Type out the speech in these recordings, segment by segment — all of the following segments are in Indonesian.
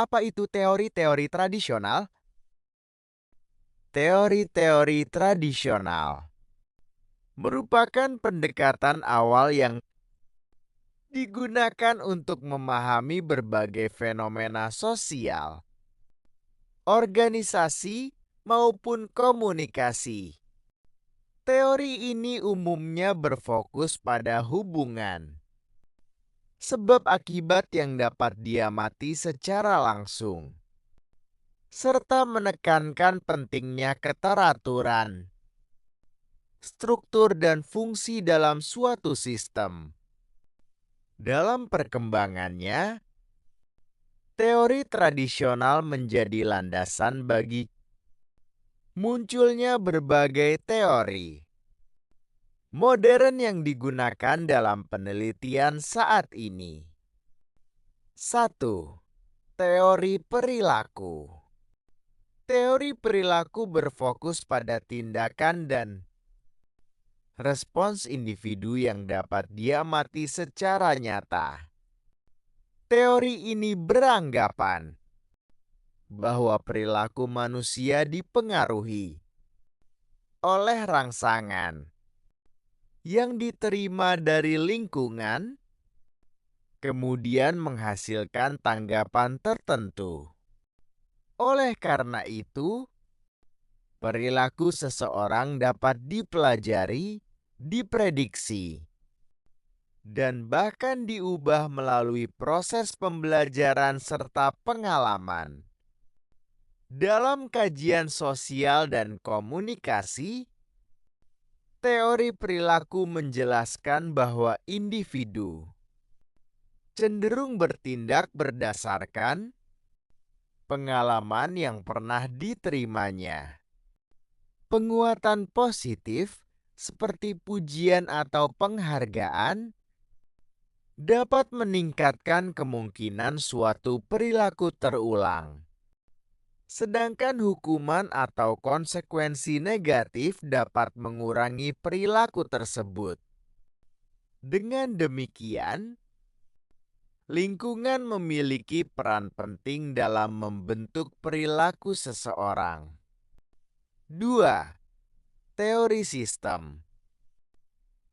Apa itu teori-teori tradisional? Teori-teori tradisional merupakan pendekatan awal yang digunakan untuk memahami berbagai fenomena sosial, organisasi, maupun komunikasi. Teori ini umumnya berfokus pada hubungan, sebab akibat yang dapat diamati secara langsung, serta menekankan pentingnya keteraturan, struktur, dan fungsi dalam suatu sistem. Dalam perkembangannya, teori tradisional menjadi landasan bagi munculnya berbagai teori modern yang digunakan dalam penelitian saat ini. 1. Teori perilaku. Teori perilaku berfokus pada tindakan dan respons individu yang dapat diamati secara nyata. Teori ini beranggapan bahwa perilaku manusia dipengaruhi oleh rangsangan yang diterima dari lingkungan, kemudian menghasilkan tanggapan tertentu. Oleh karena itu, perilaku seseorang dapat dipelajari, diprediksi, dan bahkan diubah melalui proses pembelajaran serta pengalaman. Dalam kajian sosial dan komunikasi, teori perilaku menjelaskan bahwa individu cenderung bertindak berdasarkan pengalaman yang pernah diterimanya. Penguatan positif seperti pujian atau penghargaan dapat meningkatkan kemungkinan suatu perilaku terulang. Sedangkan hukuman atau konsekuensi negatif dapat mengurangi perilaku tersebut. Dengan demikian, lingkungan memiliki peran penting dalam membentuk perilaku seseorang. 2. Teori sistem.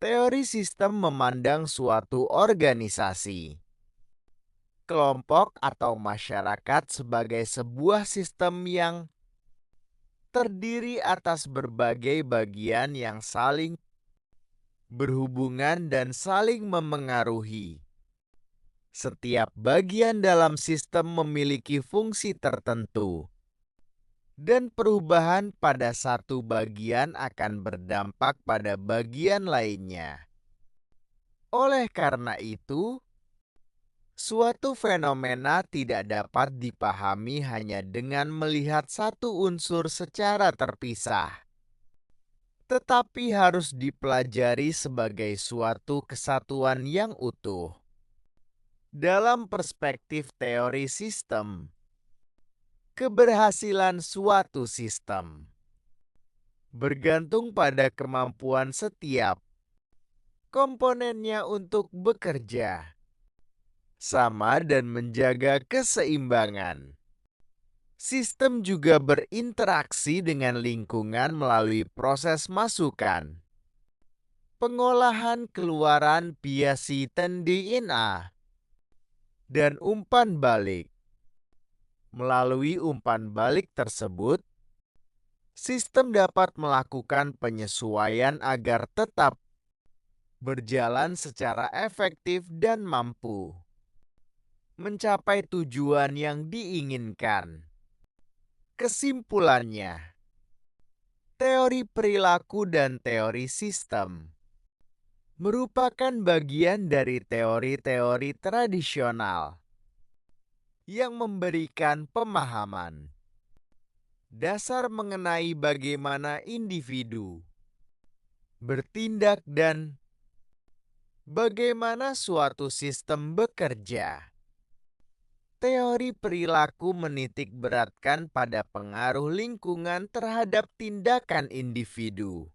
Teori sistem memandang suatu organisasi, kelompok, atau masyarakat sebagai sebuah sistem yang terdiri atas berbagai bagian yang saling berhubungan dan saling memengaruhi. Setiap bagian dalam sistem memiliki fungsi tertentu, dan perubahan pada satu bagian akan berdampak pada bagian lainnya. Oleh karena itu, suatu fenomena tidak dapat dipahami hanya dengan melihat satu unsur secara terpisah, tetapi harus dipelajari sebagai suatu kesatuan yang utuh. Dalam perspektif teori sistem, keberhasilan suatu sistem bergantung pada kemampuan setiap komponennya untuk bekerja sama dan menjaga keseimbangan. Sistem juga berinteraksi dengan lingkungan melalui proses masukan, pengolahan keluaran biasiten DNA, dan umpan balik. Melalui umpan balik tersebut, sistem dapat melakukan penyesuaian agar tetap berjalan secara efektif dan mampu mencapai tujuan yang diinginkan. Kesimpulannya, teori perilaku dan teori sistem merupakan bagian dari teori-teori tradisional yang memberikan pemahaman dasar mengenai bagaimana individu bertindak dan bagaimana suatu sistem bekerja. Teori perilaku menitik beratkan pada pengaruh lingkungan terhadap tindakan individu.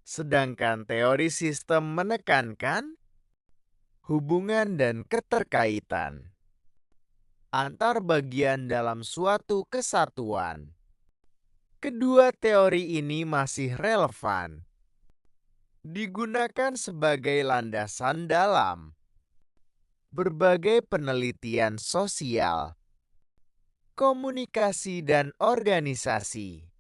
Sedangkan teori sistem menekankan hubungan dan keterkaitan antar bagian dalam suatu kesatuan. Kedua teori ini masih relevan, digunakan sebagai landasan dalam berbagai penelitian sosial, komunikasi, dan organisasi.